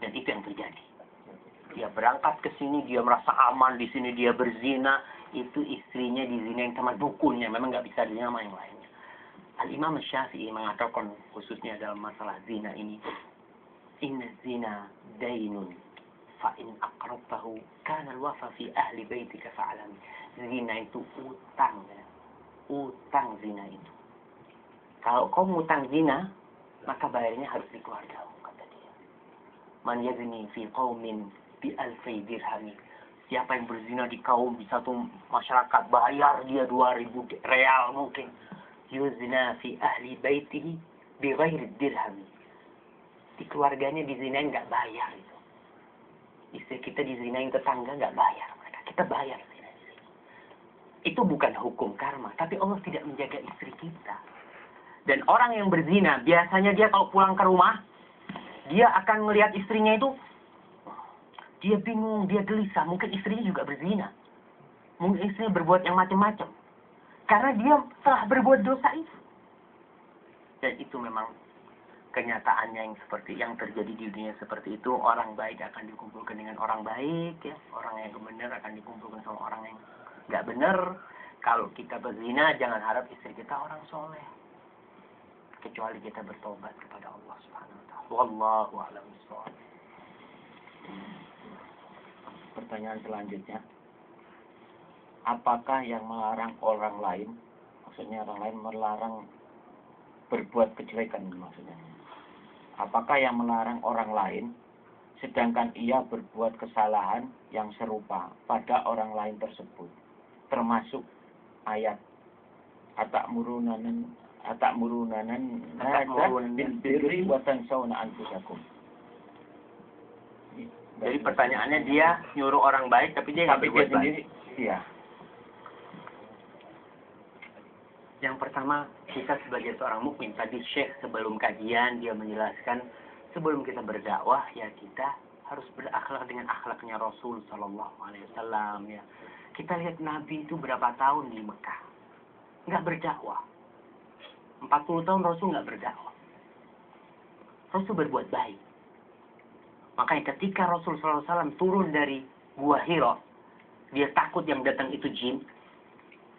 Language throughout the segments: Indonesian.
Dan itu yang terjadi. Dia berangkat ke sini, dia merasa aman, di sini dia berzina, itu istrinya dizinain sama dukunnya, memang nggak bisa dizina sama yang lainnya. Al-Imam Syafi'i mengatakan khususnya dalam masalah zina ini, inna zina dainun, fa in aqrabtahu kana al-wafa fi ahli baitika fa'alami. Zina itu utang, ya. Utang zina itu. Kalau kau ngutang zina, maka bayarnya harus di keluargamu, kata dia. Man yazni fi qaumin bi alfi dirhami. Siapa yang berzina di kaum di satu masyarakat, bayar dia 2.000 real mungkin. Yuzna fi ahli baitihi bi ghairi dirhami. Di keluarganya dizinain nggak bayar itu. Istri kita dizinain tetangga nggak bayar mereka. Kita bayar zina. Itu bukan hukum karma, tapi Allah tidak menjaga istri kita. Dan orang yang berzina, biasanya dia kalau pulang ke rumah, dia akan melihat istrinya itu, dia bingung, dia gelisah. Mungkin istrinya juga berzina. Mungkin istrinya berbuat yang macam-macam. Karena dia telah berbuat dosa itu. Dan itu memang kenyataannya yang seperti yang terjadi di dunia seperti itu. Orang baik akan dikumpulkan dengan orang baik, ya. Orang yang benar akan dikumpulkan sama orang yang nggak benar. Kalau kita berzina, jangan harap istri kita orang soleh. Kecuali kita bertobat kepada Allah Subhanahu wa taala. Wallahu a'lam bishawab. Pertanyaan selanjutnya, apakah yang melarang orang lain, maksudnya orang lain melarang berbuat kejelekan maksudnya, apakah yang melarang orang lain sedangkan ia berbuat kesalahan yang serupa pada orang lain tersebut, termasuk ayat atakmurunanan bil birri wa tansawna anfusakum. Jadi pertanyaannya, dia nyuruh orang baik tapi dia nggak berbuat sendiri. baik. Iya. Yang pertama, kita sebagai seorang mukmin, tadi Syekh sebelum kajian dia menjelaskan, sebelum kita berdakwah ya kita harus berakhlak dengan akhlaknya Rasul Sallallahu Alaihi Wasallam, ya. Kita lihat Nabi itu berapa tahun di Mekah nggak berdakwah. 40 tahun Rasul nggak berdakwah. Rasul berbuat baik. Makanya ketika Rasul SAW turun dari Gua Hira, dia takut yang datang itu jin.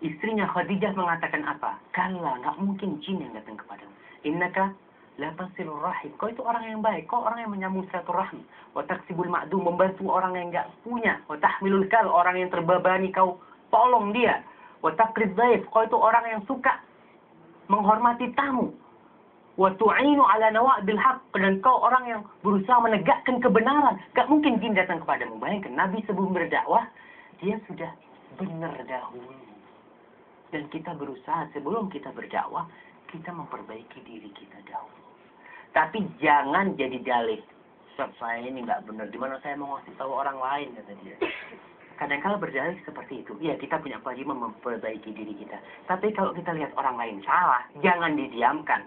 Istrinya Khadijah mengatakan apa? Kalla, nggak mungkin jin yang datang kepadamu. Innaka la tasilur rahim. Kau itu orang yang baik. Kau orang yang menyambung silaturahmi. Wa taksibul ma'dum, membantu orang yang nggak punya. Wa tahmilul kal, orang yang terbebani kau tolong dia. Wa taqrid dhaif, kau itu orang yang suka menghormati tamu. Wa tu'inu ala nawabil haqq, dan kau orang yang berusaha menegakkan kebenaran. Gak mungkin jin datang kepadamu. Bayangkan, Nabi sebelum berdakwah, dia sudah benar dahulu. Dan kita berusaha sebelum kita berdakwah, kita memperbaiki diri kita dahulu. Tapi jangan jadi dalih. Saya ini nggak benar. Dimana saya mau ngasih tahu orang lain, kata dia. Kadang-kala berdalih seperti itu. Ya, kita punya kewajiban memperbaiki diri kita. Tapi kalau kita lihat orang lain salah, jangan didiamkan.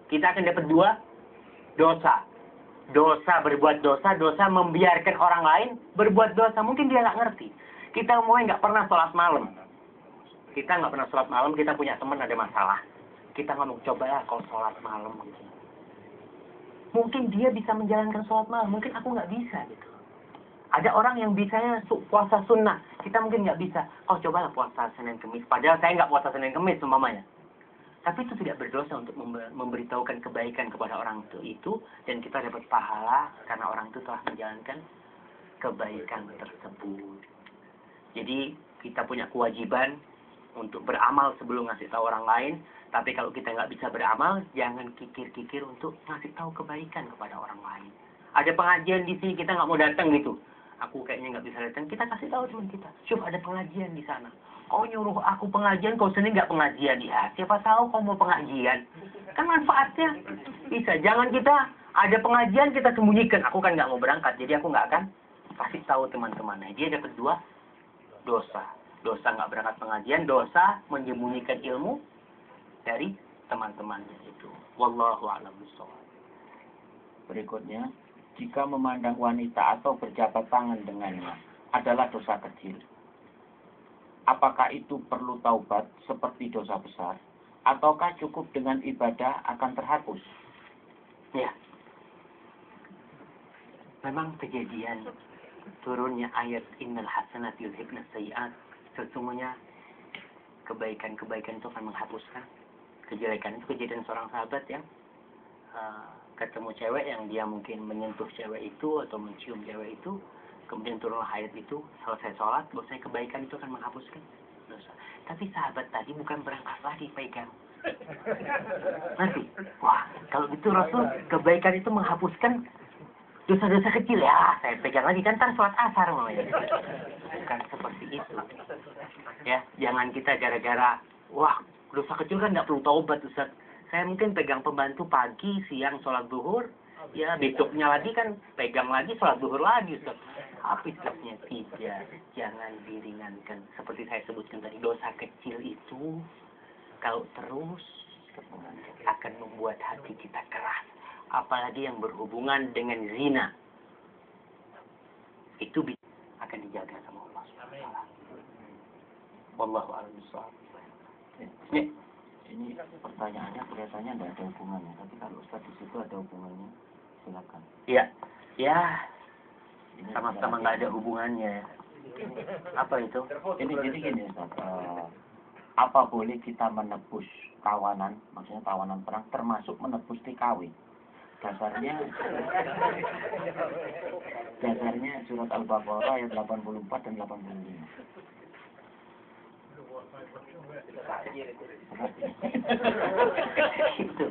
Kita akan dapat 2 dosa. Dosa berbuat dosa, dosa membiarkan orang lain berbuat dosa. Mungkin dia nggak ngerti. Kita mulai nggak pernah sholat malam. Kita nggak pernah sholat malam, kita punya teman ada masalah. Kita ngomong, cobalah kau sholat malam. Mungkin dia bisa menjalankan sholat malam, mungkin aku nggak bisa gitu. Ada orang yang bisanya puasa sunnah, kita mungkin nggak bisa. Oh, cobalah puasa Senin Kemis. Padahal saya nggak puasa Senin Kemis umpamanya. Tapi itu tidak berdosa untuk memberitahukan kebaikan kepada orang itu, dan kita dapat pahala karena orang itu telah menjalankan kebaikan tersebut. Jadi kita punya kewajiban untuk beramal sebelum ngasih tahu orang lain. Tapi kalau kita nggak bisa beramal, jangan kikir-kikir untuk ngasih tahu kebaikan kepada orang lain. Ada pengajian di sini, kita nggak mau datang gitu. Aku kayaknya nggak bisa datang. Kita kasih tahu teman kita, "Syuf, ada pengajian di sana. Kau nyuruh aku pengajian, kau sendiri nggak pengajian." Ya, siapa tahu kau mau pengajian. Kan manfaatnya bisa. Jangan kita ada pengajian kita sembunyikan. Aku kan nggak mau berangkat, jadi aku nggak akan kasih tahu teman-temannya. Dia dapat 2 dosa. Dosa nggak berangkat pengajian, dosa menyembunyikan ilmu dari teman-temannya itu. Wallahu a'lam bishawab. Berikutnya, jika memandang wanita atau berjabat tangan dengannya adalah dosa kecil, apakah itu perlu taubat seperti dosa besar, ataukah cukup dengan ibadah akan terhapus? Ya. Memang kejadian turunnya ayat innal hasanat yudhibnas sayiat, sesungguhnya kebaikan-kebaikan itu akan menghapuskan kejelekan. Itu kejadian seorang sahabat yang ketemu cewek yang dia mungkin menyentuh cewek itu atau mencium cewek itu, kemudian turunlah ayat itu, selesai sholat, bahwasanya kebaikan itu akan menghapuskan dosa. Tapi sahabat tadi bukan berangkat lagi pegang. Nanti, wah, kalau gitu Rasul, kebaikan itu menghapuskan dosa-dosa kecil ya, saya pegang lagi kan sholat asar namanya. Bukan seperti itu. Ya, jangan kita gara-gara, wah, dosa kecil kan nggak perlu taubat, Ustaz. Saya mungkin pegang pembantu pagi, siang sholat zuhur, ya besoknya lagi kan pegang lagi sholat zuhur lagi, Ustaz. Tapi Ustaznya tidak, jangan diringankan. Seperti saya sebutkan tadi, dosa kecil itu kalau terus akan membuat hati kita keras. Apalagi yang berhubungan dengan zina. Itu akan dijaga sama Allah SWT. Wallahu a'lam bishawab. Ini pertanyaannya kelihatannya tidak ada hubungannya, tapi kalau Ustaz di situ ada hubungannya, silakan. Iya, ya, sama-sama nggak ada hubungannya. Apa itu? Ini jadi gini Ustaz, apa boleh kita menebus tawanan, maksudnya tawanan perang, termasuk menebus TKW? Dasarnya surat Al-Baqarah ayat 84 dan 85. Itu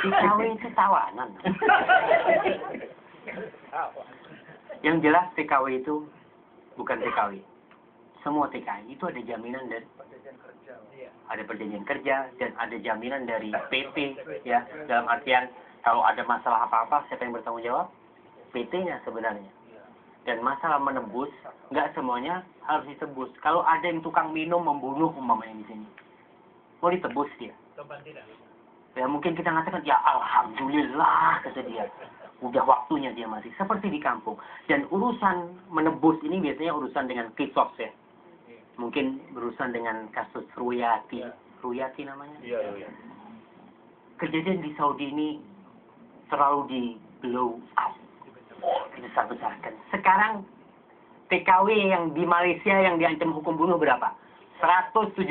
TKW itu tawanan. Yang jelas TKW itu bukan TKW. Semua TKW itu ada jaminan dari ada perjanjian kerja dan ada jaminan dari PT, ya, dalam artian kalau ada masalah apa-apa siapa yang bertanggung jawab? PT-nya sebenarnya. Dan masalah menebus, nggak semuanya harus ditebus. Kalau ada yang tukang minum membunuh umpamanya di sini, mau ditebus dia? Ya mungkin kita mengatakan, ya alhamdulillah kata dia, udah waktunya dia mati. Seperti di kampung. Dan urusan menebus ini biasanya urusan dengan kisos ya. Mungkin berurusan dengan kasus Ruyati. Ruyati namanya? Iya. Kejadian di Saudi ini terlalu di blow up. Dibesar-besarkan. Sekarang TKW yang di Malaysia yang diancam hukum bunuh berapa? 177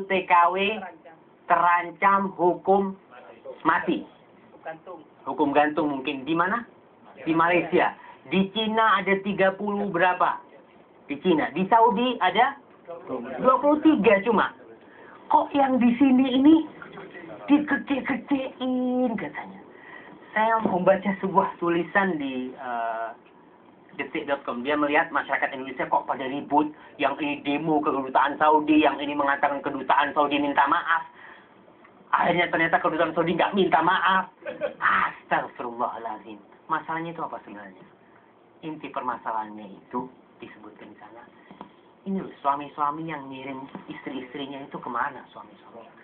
TKW terancam hukum mati. Hukum gantung mungkin. Di mana? Di Malaysia. Di Cina ada 30 berapa? Di Cina. Di Saudi ada 23 cuma. Kok yang di sini ini dikecil-kecilin katanya. Saya membaca sebuah tulisan di detik.com. Dia melihat masyarakat Indonesia kok pada ribut. Yang ini demo ke kedutaan Saudi. Yang ini mengatakan kedutaan Saudi minta maaf. Akhirnya ternyata kedutaan Saudi nggak minta maaf. Astagfirullahaladzim. Masalahnya itu apa sebenarnya? Inti permasalahannya itu disebutkan di sana. Ini loh, suami-suami yang ngirim istri-istrinya itu kemana suami-suami?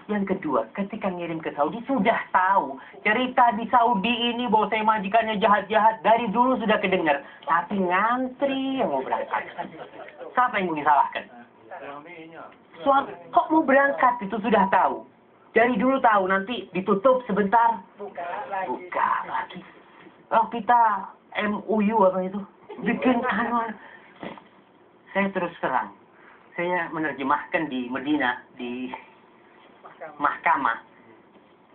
Yang kedua, ketika ngirim ke Saudi sudah tahu cerita di Saudi ini bahwa saya majikannya jahat-jahat dari dulu sudah kedengar, tapi ngantri yang mau berangkat. Siapa yang mau disalahkan? Suami kok mau berangkat itu sudah tahu. Dari dulu tahu nanti ditutup sebentar, buka lagi. Oh kita MUU apa itu? Bikin saya terus terang. Saya menerjemahkan di Medina di mahkamah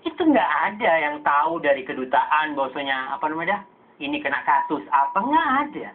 itu nggak ada yang tahu dari kedutaan bahwasanya apa namanya ini kena kasus apa, nggak ada.